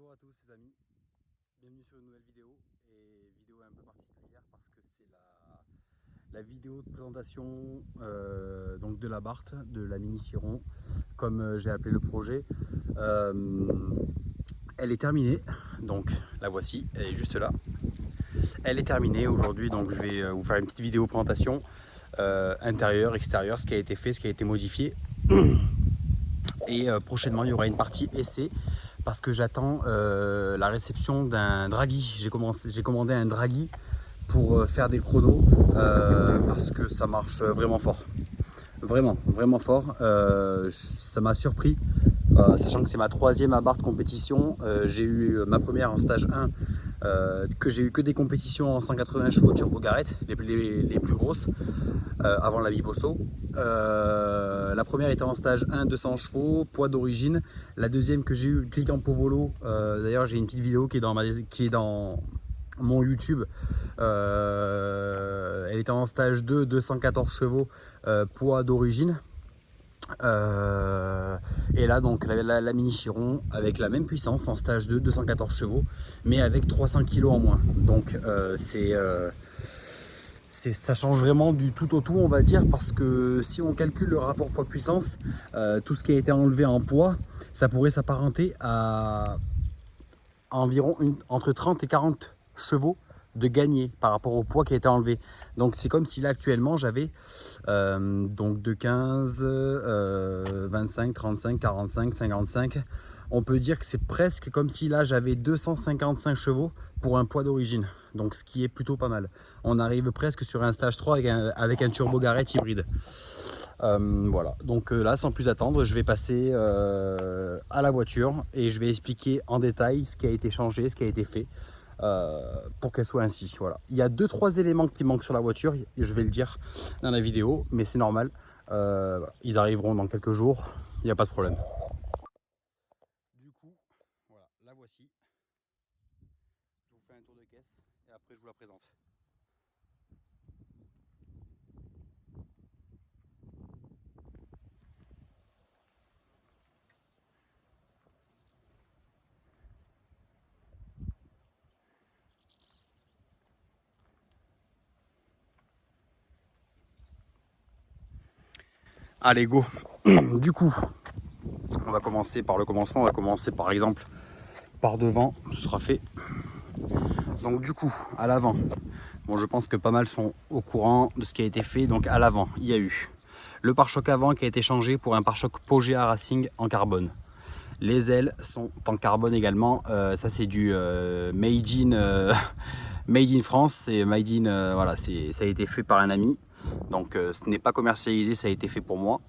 Bonjour à tous les amis, bienvenue sur une nouvelle vidéo et vidéo un peu particulière parce que c'est la vidéo de présentation donc de la Barthe, de la Mini Chiron comme j'ai appelé le projet. Elle est terminée, donc la voici, elle est juste là. Elle est terminée aujourd'hui, donc je vais vous faire une petite vidéo présentation intérieur, extérieur, ce qui a été fait, ce qui a été modifié. Et prochainement il y aura une partie essai parce que j'attends la réception d'un draghi. J'ai commandé un draghi pour faire des chronos parce que ça marche vraiment fort, vraiment fort. Ça m'a surpris, sachant que c'est ma troisième Abarth compétition. J'ai eu ma première en stage 1 que j'ai eu que des compétitions en 180 chevaux turbo garrette, les plus grosses, avant la Biposto. La première était en stage 1, 200 chevaux, poids d'origine. La deuxième que j'ai eu, clic en Povolo, d'ailleurs j'ai une petite vidéo qui est dans mon YouTube. Elle était en stage 2, 214 chevaux, poids d'origine. Et là donc la Mini Chiron avec la même puissance en stage 2, 214 chevaux, mais avec 300 kg en moins. Donc ça change vraiment du tout au tout, on va dire, parce que si on calcule le rapport poids-puissance, tout ce qui a été enlevé en poids, ça pourrait s'apparenter à environ entre 30 et 40 chevaux de gagné par rapport au poids qui a été enlevé. Donc c'est comme si là actuellement j'avais donc de 15, 25, 35, 45, 55. On peut dire que c'est presque comme si là j'avais 255 chevaux pour un poids d'origine. Donc ce qui est plutôt pas mal. On arrive presque sur un stage 3 avec un turbo garrette hybride. Voilà, donc là sans plus attendre, je vais passer à la voiture et je vais expliquer en détail ce qui a été changé, ce qui a été fait pour qu'elle soit ainsi. Voilà. Il y a 2-3 éléments qui manquent sur la voiture, et je vais le dire dans la vidéo, mais c'est normal. Voilà. Ils arriveront dans quelques jours, il n'y a pas de problème. Du coup, voilà, la voici. Je vous fais un tour de caisse et après je vous la présente. Allez, go. Du coup, on va commencer par le commencement. On va commencer par exemple par devant, ce sera fait. Donc du coup, à l'avant, bon, je pense que pas mal sont au courant de ce qui a été fait. Donc à l'avant, il y a eu le pare-choc avant qui a été changé pour un pare-choc Pogea Racing en carbone. Les ailes sont en carbone également. Ça c'est du made in France, c'est made in, voilà, ça a été fait par un ami. Donc ce n'est pas commercialisé, ça a été fait pour moi.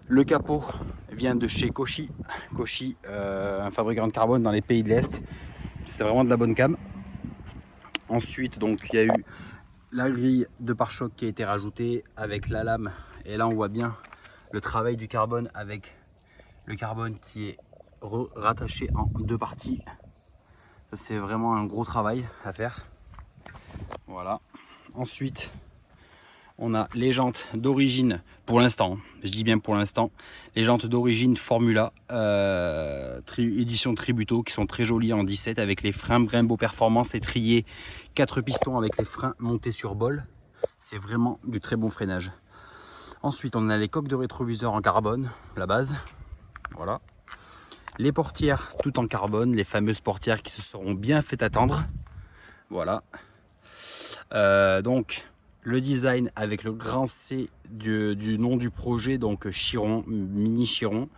Le capot vient de chez Koshi. Koshi, un fabricant de carbone dans les pays de l'Est. C'était vraiment de la bonne cam. Ensuite, donc il y a eu la grille de pare-choc qui a été rajoutée avec la lame. Et là, on voit bien le travail du carbone avec le carbone qui est rattaché en deux parties. Ça, c'est vraiment un gros travail à faire. Voilà. Ensuite, on a les jantes d'origine, pour l'instant, je dis bien pour l'instant, les jantes d'origine Formula, édition Tributo, qui sont très jolies en 17 avec les freins Brembo Performance étriés 4 pistons avec les freins montés sur bol. C'est vraiment du très bon freinage. Ensuite, on a les coques de rétroviseur en carbone, la base. Voilà. Les portières, tout en carbone, les fameuses portières qui se seront bien fait attendre. Voilà. Donc, le design avec le grand C du nom du projet, donc Chiron, Mini Chiron.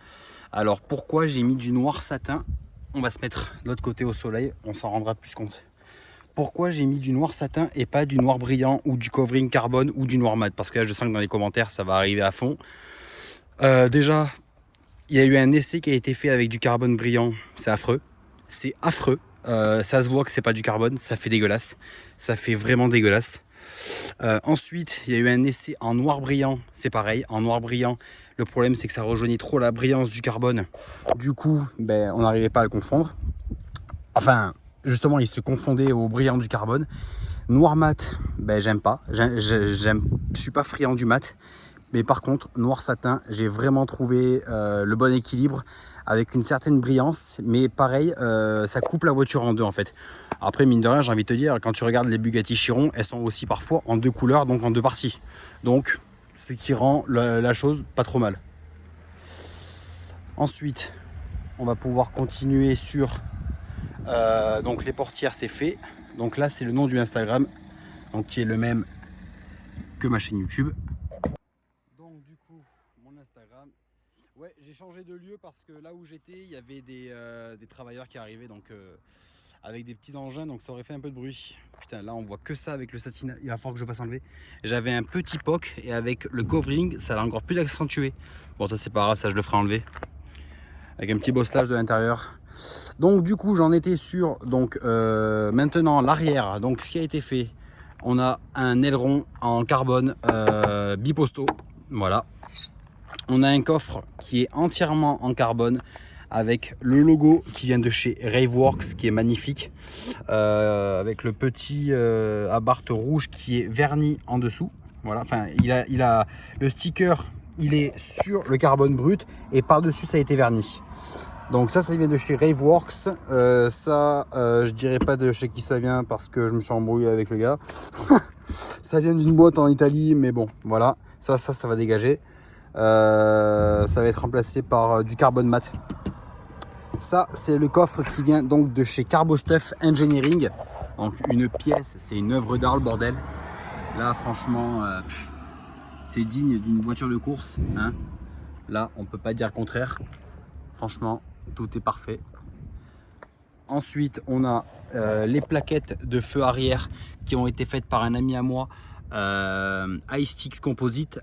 Alors pourquoi j'ai mis du noir satin? On va se mettre de l'autre côté au soleil, on s'en rendra plus compte. Pourquoi j'ai mis du noir satin et pas du noir brillant ou du covering carbone ou du noir mat? Parce que là je sens que dans les commentaires ça va arriver à fond. Déjà, il y a eu un essai qui a été fait avec du carbone brillant, c'est affreux. C'est affreux, ça se voit que c'est pas du carbone, ça fait dégueulasse. Ça fait vraiment dégueulasse. Ensuite, il y a eu un essai en noir brillant, c'est pareil, en noir brillant. Le problème, c'est que ça rejoignit trop la brillance du carbone. Du coup, ben, on n'arrivait pas à le confondre. Enfin, justement, il se confondait au brillant du carbone. Noir mat, ben, j'aime pas. Je suis pas friand du mat. Mais par contre, noir satin, j'ai vraiment trouvé le bon équilibre avec une certaine brillance. Mais pareil, ça coupe la voiture en deux en fait. Après, mine de rien, j'ai envie de te dire, quand tu regardes les Bugatti Chiron, elles sont aussi parfois en deux couleurs, donc en deux parties. Donc, ce qui rend la chose pas trop mal. Ensuite, on va pouvoir continuer sur donc les portières, c'est fait. Donc là, c'est le nom du Instagram, donc qui est le même que ma chaîne YouTube. Donc du coup, mon Instagram. Ouais, j'ai changé de lieu parce que là où j'étais, il y avait des travailleurs qui arrivaient, donc avec des petits engins, donc ça aurait fait un peu de bruit. Putain, là on voit que ça avec le satin, il va falloir que je fasse enlever. J'avais un petit POC et avec le covering, ça l'a encore plus accentué. Bon, ça c'est pas grave, ça je le ferai enlever. Avec un petit bosselage de l'intérieur. Donc du coup, j'en étais sur donc maintenant l'arrière. Donc ce qui a été fait, on a un aileron en carbone biposto. Voilà. On a un coffre qui est entièrement en carbone avec le logo qui vient de chez Raveworks qui est magnifique, avec le petit abarth rouge qui est verni en dessous. Voilà, enfin il a le sticker, il est sur le carbone brut et par dessus ça a été verni. Donc ça vient de chez Raveworks. Je dirais pas de chez qui ça vient parce que je me suis embrouillé avec le gars. Ça vient d'une boîte en Italie, mais bon, voilà, ça va dégager. Ça va être remplacé par du carbone mat. Ça, c'est le coffre qui vient donc de chez Carbostuff Engineering. Donc une pièce, c'est une œuvre d'art, le bordel. Là, franchement, c'est digne d'une voiture de course, hein. Là, on peut pas dire le contraire. Franchement, tout est parfait. Ensuite, on a les plaquettes de feu arrière qui ont été faites par un ami à moi, iSticks Composite,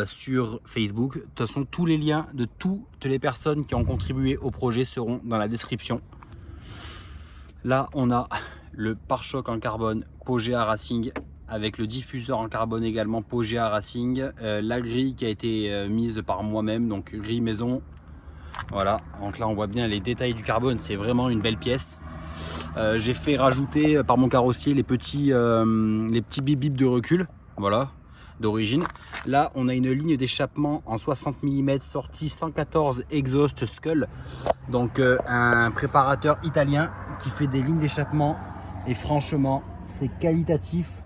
sur Facebook. De toute façon, tous les liens de toutes les personnes qui ont contribué au projet seront dans la description. Là, on a le pare-choc en carbone Pogea Racing avec le diffuseur en carbone également Pogea Racing. La grille qui a été mise par moi-même, donc grille maison. Voilà, donc là on voit bien les détails du carbone, c'est vraiment une belle pièce. J'ai fait rajouter par mon carrossier les petits bip de recul, voilà, d'origine. Là on a une ligne d'échappement en 60 mm sortie 114 exhaust Skull, donc un préparateur italien qui fait des lignes d'échappement et franchement c'est qualitatif.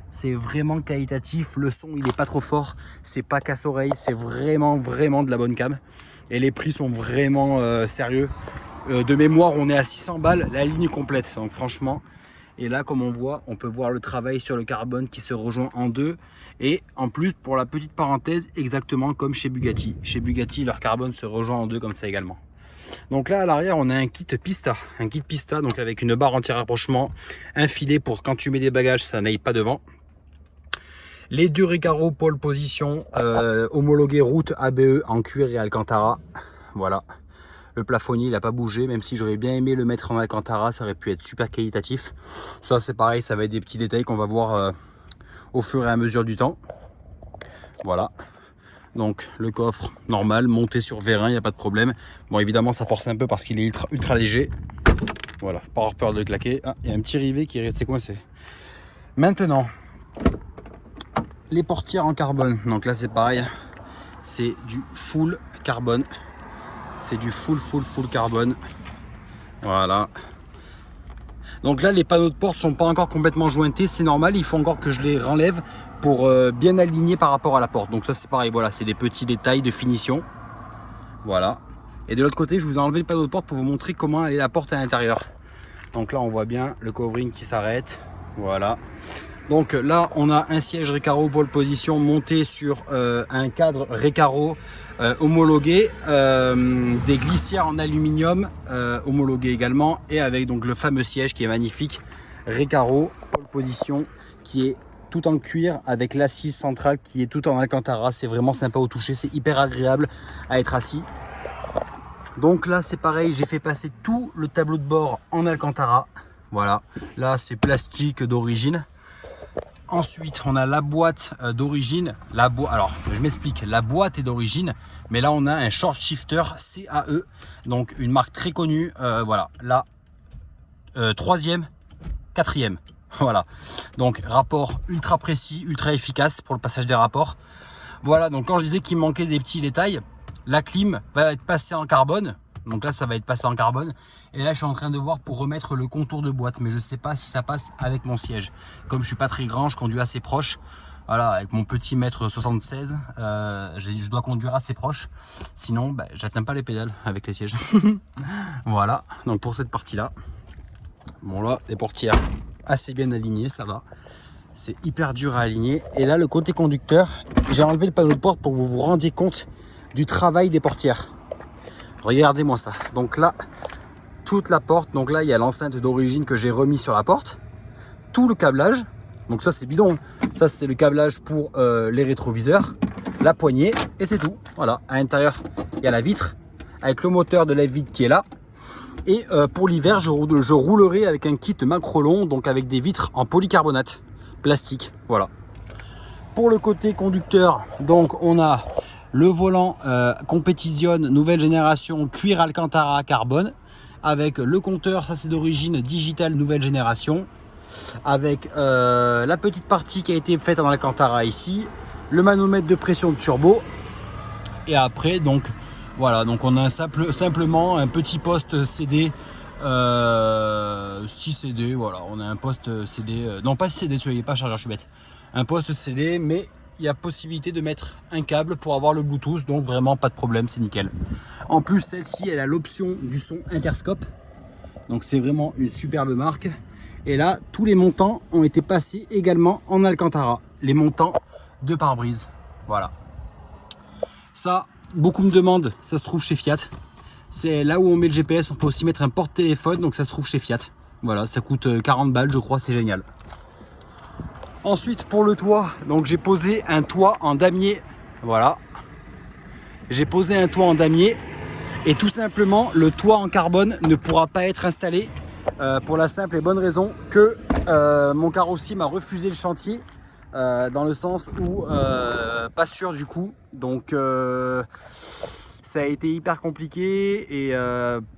C'est vraiment qualitatif, le son il est pas trop fort, c'est pas casse-oreille, c'est vraiment de la bonne cam. Et les prix sont vraiment sérieux. De mémoire, on est à 600 balles la ligne complète, donc franchement. Et là, comme on voit, on peut voir le travail sur le carbone qui se rejoint en deux. Et en plus, pour la petite parenthèse, exactement comme chez Bugatti. Chez Bugatti, leur carbone se rejoint en deux comme ça également. Donc là, à l'arrière, on a un kit pista. Un kit pista, donc avec une barre anti-rapprochement, un filet pour quand tu mets des bagages, ça n'aille pas devant. Les deux Recaro pole position homologués route ABE en cuir et Alcantara. Voilà. Le plafonnier il n'a pas bougé, même si j'aurais bien aimé le mettre en Alcantara, ça aurait pu être super qualitatif. Ça c'est pareil, ça va être des petits détails qu'on va voir au fur et à mesure du temps. Voilà. Donc le coffre normal, monté sur vérin, il n'y a pas de problème. Bon évidemment ça force un peu parce qu'il est ultra léger. Voilà, pas avoir peur de le claquer. Ah, il y a un petit rivet qui est resté coincé. Maintenant, les portières en carbone, donc là c'est pareil, c'est du full carbone, c'est du full carbone, voilà. Donc là les panneaux de porte sont pas encore complètement jointés, c'est normal, il faut encore que je les renlève pour bien aligner par rapport à la porte. Donc ça c'est pareil, voilà, c'est des petits détails de finition, voilà. Et de l'autre côté je vous ai enlevé le panneau de porte pour vous montrer comment est la porte à l'intérieur. Donc là on voit bien le covering qui s'arrête, voilà. Donc là, on a un siège Recaro pole position monté sur un cadre Recaro homologué, des glissières en aluminium homologuées également, et avec donc le fameux siège qui est magnifique, Recaro pole position, qui est tout en cuir avec l'assise centrale qui est tout en Alcantara. C'est vraiment sympa au toucher, c'est hyper agréable à être assis. Donc là, c'est pareil, j'ai fait passer tout le tableau de bord en Alcantara. Voilà, là c'est plastique d'origine. Ensuite, on a la boîte d'origine. Alors, je m'explique. La boîte est d'origine, mais là, on a un short shifter CAE, donc une marque très connue. Voilà, là, 3e, 4e. Voilà. Donc, rapport ultra précis, ultra efficace pour le passage des rapports. Voilà, donc quand je disais qu'il me manquait des petits détails, la clim va être passée en carbone. Donc là, ça va être passé en carbone. Et là, je suis en train de voir pour remettre le contour de boîte. Mais je ne sais pas si ça passe avec mon siège. Comme je suis pas très grand, je conduis assez proche. Voilà, avec mon petit mètre 76, je dois conduire assez proche. Sinon, bah, j'atteins pas les pédales avec les sièges. Voilà, donc pour cette partie-là. Bon là, les portières assez bien alignées, ça va. C'est hyper dur à aligner. Et là, le côté conducteur, j'ai enlevé le panneau de porte pour que vous vous rendiez compte du travail des portières. Regardez-moi ça. Donc là, toute la porte. Donc là, il y a l'enceinte d'origine que j'ai remis sur la porte. Tout le câblage. Donc ça, c'est bidon. Ça, c'est le câblage pour les rétroviseurs. La poignée. Et c'est tout. Voilà. À l'intérieur, il y a la vitre. Avec le moteur de lève-vide qui est là. Et pour l'hiver, je roulerai avec un kit Macrolon. Donc avec des vitres en polycarbonate. Plastique. Voilà. Pour le côté conducteur, donc on a le volant Competition nouvelle génération cuir Alcantara carbone avec le compteur, ça c'est d'origine digitale nouvelle génération, avec la petite partie qui a été faite en Alcantara ici, le manomètre de pression de turbo, et après donc voilà, donc on a simplement un petit poste CD, 6 CD, voilà, on a un poste CD, non pas CD, il n'est pas chargeur, je suis bête, un poste CD, mais il y a possibilité de mettre un câble pour avoir le Bluetooth, donc vraiment pas de problème, c'est nickel. En plus, celle-ci, elle a l'option du son Interscope, donc c'est vraiment une superbe marque. Et là, tous les montants ont été passés également en Alcantara, les montants de pare-brise, voilà. Ça, beaucoup me demandent, ça se trouve chez Fiat. C'est là où on met le GPS, on peut aussi mettre un porte-téléphone, donc ça se trouve chez Fiat. Voilà, ça coûte 40 balles, je crois, c'est génial. Ensuite, pour le toit, donc j'ai posé un toit en damier. Voilà. J'ai posé un toit en damier. Et tout simplement, le toit en carbone ne pourra pas être installé pour la simple et bonne raison que mon carrossier m'a refusé le chantier. Dans le sens où, pas sûr du coup. Donc, ça a été hyper compliqué et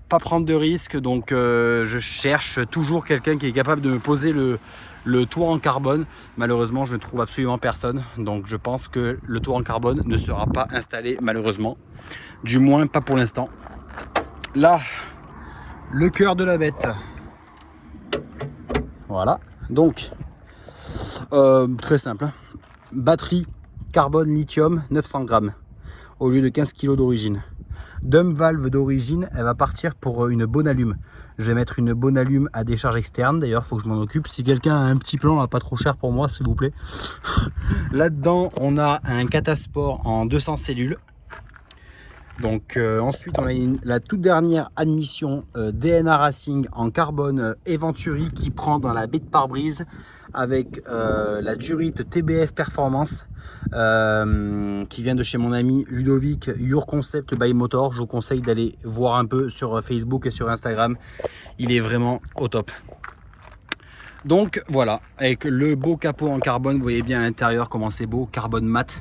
pas prendre de risques. Donc, je cherche toujours quelqu'un qui est capable de me poser le toit en carbone. Malheureusement, je ne trouve absolument personne. Donc je pense que le toit en carbone ne sera pas installé malheureusement. Du moins pas pour l'instant. Là, le cœur de la bête. Voilà. Donc, très simple. Hein. Batterie carbone lithium 900 grammes au lieu de 15 kg d'origine. Dump valve d'origine, elle va partir pour une bonne allume. Je vais mettre une bonne allume à décharge externe. D'ailleurs, il faut que je m'en occupe. Si quelqu'un a un petit plan, là, pas trop cher pour moi, s'il vous plaît. Là-dedans, on a un Catasport en 200 cellules. Donc ensuite, on a la toute dernière admission DNA Racing en carbone Eventuri qui prend dans la baie de pare-brise avec la Durite TBF Performance qui vient de chez mon ami Ludovic Your Concept by Motor. Je vous conseille d'aller voir un peu sur Facebook et sur Instagram. Il est vraiment au top. Donc voilà, avec le beau capot en carbone, vous voyez bien à l'intérieur comment c'est beau, carbone mat.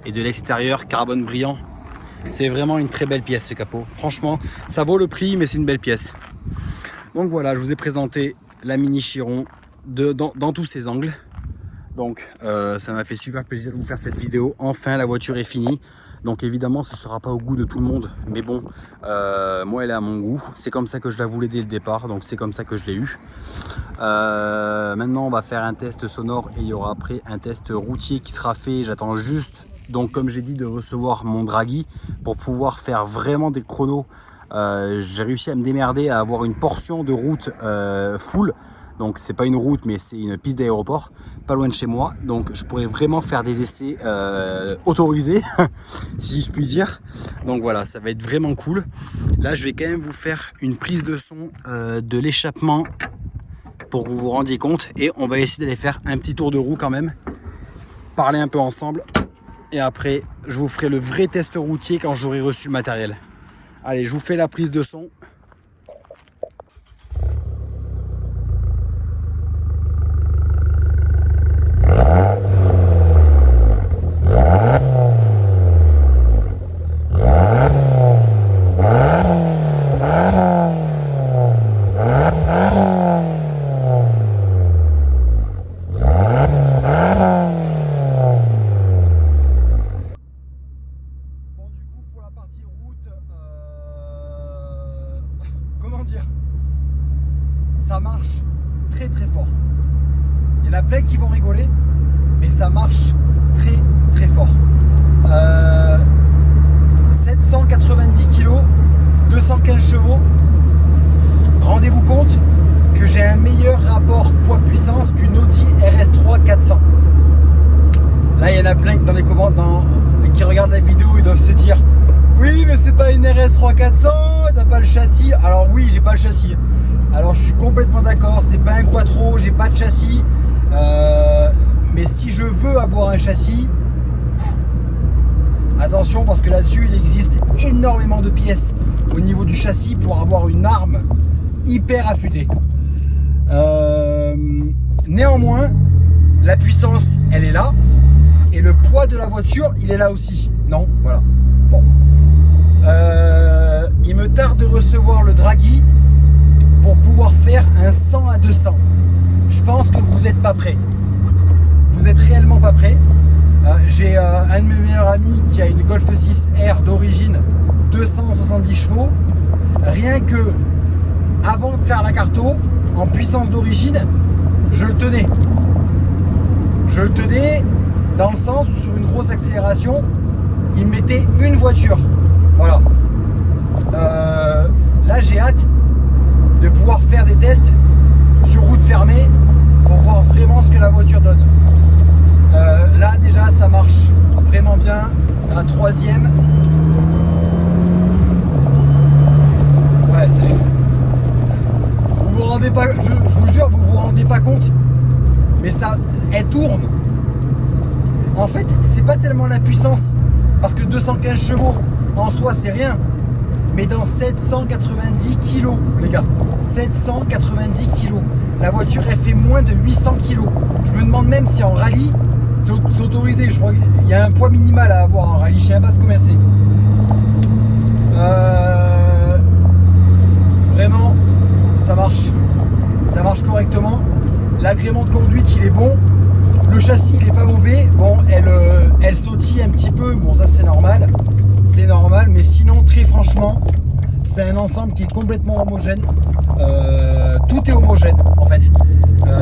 Et de l'extérieur, carbone brillant. C'est vraiment une très belle pièce ce capot. Franchement, ça vaut le prix, mais c'est une belle pièce. Donc voilà, je vous ai présenté la Mini Chiron dans tous ses angles. Donc ça m'a fait super plaisir de vous faire cette vidéo. Enfin, la voiture est finie. Donc évidemment, ce ne sera pas au goût de tout le monde. Mais bon, moi, elle est à mon goût. C'est comme ça que je la voulais dès le départ. Donc c'est comme ça que je l'ai eu. Maintenant, on va faire un test sonore et il y aura après un test routier qui sera fait. J'attends juste, donc comme j'ai dit, de recevoir mon Draghi pour pouvoir faire vraiment des chronos. J'ai réussi à me démerder à avoir une portion de route full. Donc c'est pas une route mais c'est une piste d'aéroport pas loin de chez moi, donc je pourrais vraiment faire des essais autorisés si je puis dire. Donc voilà, ça va être vraiment cool. Là je vais quand même vous faire une prise de son de l'échappement pour que vous vous rendiez compte, et on va essayer d'aller faire un petit tour de roue quand même, parler un peu ensemble, et après je vous ferai le vrai test routier quand j'aurai reçu le matériel. Allez, je vous fais la prise de son. comment dire, ça marche très très fort. Il y en a plein qui vont rigoler, mais ça marche très très fort. 790 kg, 215 chevaux. Rendez-vous compte que j'ai un meilleur rapport poids-puissance qu'une Audi RS3 400. Là, il y en a plein dans les commentaires qui regardent la vidéo, ils doivent se dire oui, mais c'est pas une RS3 400, t'as pas le châssis. Alors oui, j'ai pas le châssis. Alors je suis complètement d'accord, c'est pas un quattro, j'ai pas de châssis. Mais si je veux avoir un châssis, attention, parce que là-dessus il existe énormément de pièces au niveau du châssis pour avoir une arme hyper affûtée. Néanmoins, la puissance elle est là et le poids de la voiture il est là aussi. Non, voilà. Bon. Il me tarde de recevoir le Dragy pour pouvoir faire un 100 à 200. Je pense que vous n'êtes pas prêts. Vous êtes réellement pas prêts. J'ai un de mes meilleurs amis qui a une Golf 6R d'origine 270 chevaux. Rien que avant de faire la carto, en puissance d'origine, je le tenais. Je le tenais dans le sens où sur une grosse accélération, il me mettait une voiture. Voilà. Là, j'ai hâte de pouvoir faire des tests sur route fermée pour voir vraiment ce que la voiture donne. Là, déjà, ça marche vraiment bien. La troisième. Ouais, c'est... Vous vous rendez pas... Je vous jure, vous vous rendez pas compte. Mais ça... Elle tourne. En fait, c'est pas tellement la puissance. Parce que 215 chevaux, en soi, c'est rien. Mais dans 790 kilos, les gars. 790 kilos. La voiture, elle fait moins de 800 kilos. Je me demande même si en rallye, c'est autorisé. Je crois qu'il y a un poids minimal à avoir en rallye. Je sais même pas de combien c'est. Vraiment, ça marche. Ça marche correctement. L'agrément de conduite, il est bon. Le châssis, il est pas mauvais. Bon, elle sautille un petit peu. Bon, ça, c'est normal. C'est normal. Mais sinon, très franchement, c'est un ensemble qui est complètement homogène. Tout est homogène, en fait.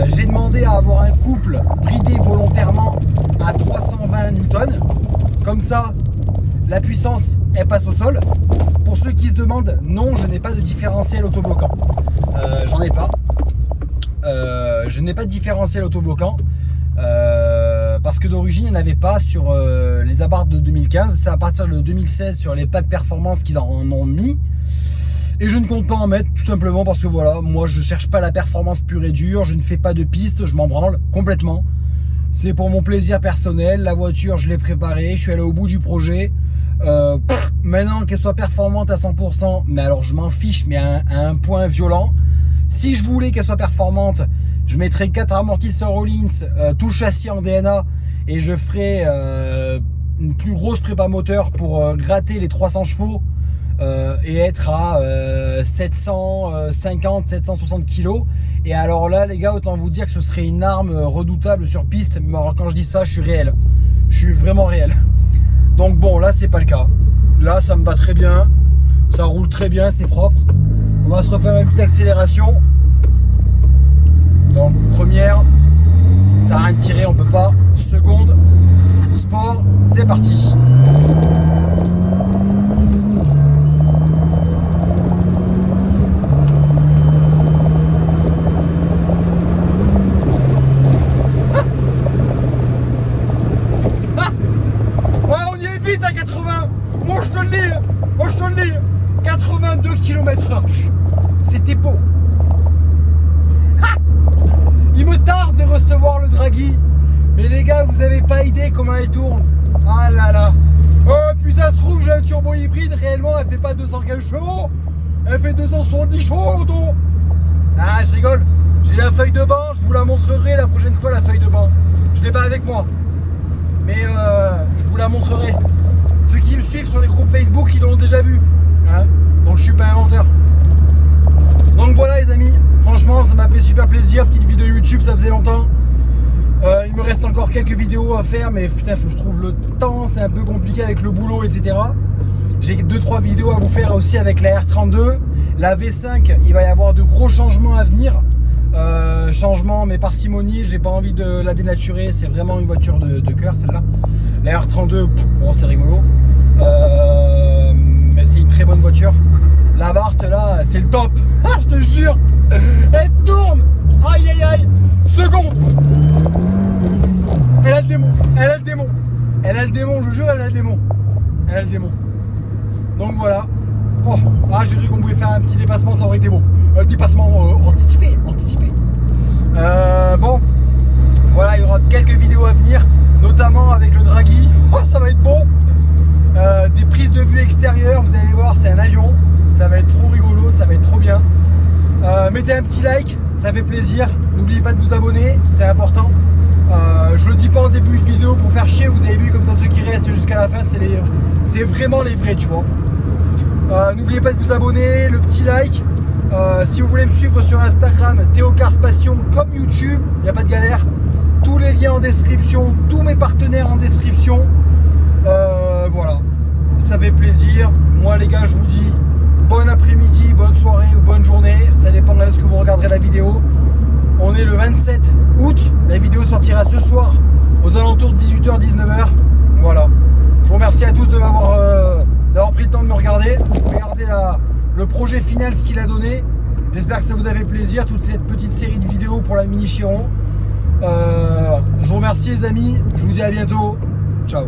J'ai demandé à avoir un couple bridé volontairement à 320 newtons. Comme ça, la puissance, elle passe au sol. Pour ceux qui se demandent, non, je n'ai pas de différentiel autobloquant. J'en ai pas. Je n'ai pas de différentiel autobloquant. Parce que d'origine il n'y en avait pas sur les Abarth de 2015. C'est à partir de 2016 sur les packs performance qu'ils en ont mis. Et je ne compte pas en mettre tout simplement parce que voilà, moi je cherche pas la performance pure et dure. Je ne fais pas de piste, je m'en branle complètement. C'est pour mon plaisir personnel. La voiture je l'ai préparée, je suis allé au bout du projet. Maintenant qu'elle soit performante à 100%, mais alors je m'en fiche, mais à un point violent. Si je voulais qu'elle soit performante, je mettrais 4 amortisseurs Rollins, tout le châssis en DNA et je ferais une plus grosse prépa moteur pour gratter les 300 chevaux et être à 750, 760 kg. Et alors là, les gars, autant vous dire que ce serait une arme redoutable sur piste. Mais alors, quand je dis ça, je suis réel. Je suis vraiment réel. Donc bon, là, c'est pas le cas. Là, ça me va très bien. Ça roule très bien, c'est propre. On va se refaire une petite accélération. Donc première, ça n'a rien de tiré, on peut pas. Seconde, sport, c'est parti. Ouais, on y est vite à 80. Moi je te le dis, 82 km/h. C'était beau. Il me tarde de recevoir le Dragy. Mais les gars, vous avez pas idée comment elle tourne. Ah là là. Oh, puis ça se trouve, j'ai un turbo hybride. Réellement, elle fait pas 215 chevaux. Elle fait 270 chevaux, auto. Ah, je rigole. J'ai la feuille de banc. Je vous la montrerai la prochaine fois, la feuille de banc. Je l'ai pas avec moi. Mais je vous la montrerai. Ceux qui me suivent sur les groupes Facebook, ils l'ont déjà vu. Hein, donc je suis pas inventeur. Donc voilà les amis, franchement ça m'a fait super plaisir, petite vidéo YouTube, ça faisait longtemps. Il me reste encore quelques vidéos à faire, mais putain faut que je trouve le temps, c'est un peu compliqué avec le boulot, etc. J'ai 2-3 vidéos à vous faire aussi avec la R32, La V5, il va y avoir de gros changements à venir. Changement mais parcimonie, j'ai pas envie de la dénaturer, c'est vraiment une voiture de cœur celle-là. La R32, bon c'est rigolo, mais c'est une très bonne voiture. La Barthe là, c'est le top, je te jure, elle tourne, aïe aïe aïe, seconde, elle a le démon, elle a le démon, elle a le démon, je jure, elle a le démon, elle a le démon. Donc voilà. Oh, ah, j'ai cru qu'on pouvait faire un petit dépassement, ça aurait été beau. Dépassement anticipé. Bon, voilà, il y aura quelques vidéos à venir, notamment avec le Draghi. Oh, ça va être beau. Des prises de vue extérieures, vous allez voir, c'est un avion. Ça va être trop rigolo, ça va être trop bien. Mettez un petit like, ça fait plaisir. N'oubliez pas de vous abonner, c'est important. Je le dis pas en début de vidéo pour faire chier, vous avez vu comme ça ceux qui restent jusqu'à la fin, c'est vraiment les vrais, tu vois. N'oubliez pas de vous abonner, le petit like. Si vous voulez me suivre sur Instagram, Théo Cars Passion, comme YouTube, il n'y a pas de galère. Tous les liens en description, tous mes partenaires en description. Voilà, ça fait plaisir. Moi les gars, je vous dis bon après-midi, bonne soirée ou bonne journée. Ça dépend de ce que vous regarderez la vidéo. On est le 27 août. La vidéo sortira ce soir aux alentours de 18h-19h. Voilà. Je vous remercie à tous de d'avoir pris le temps de me regarder. Regardez le projet final, ce qu'il a donné. J'espère que ça vous a fait plaisir, toute cette petite série de vidéos pour la Mini Chiron. Je vous remercie les amis. Je vous dis à bientôt. Ciao.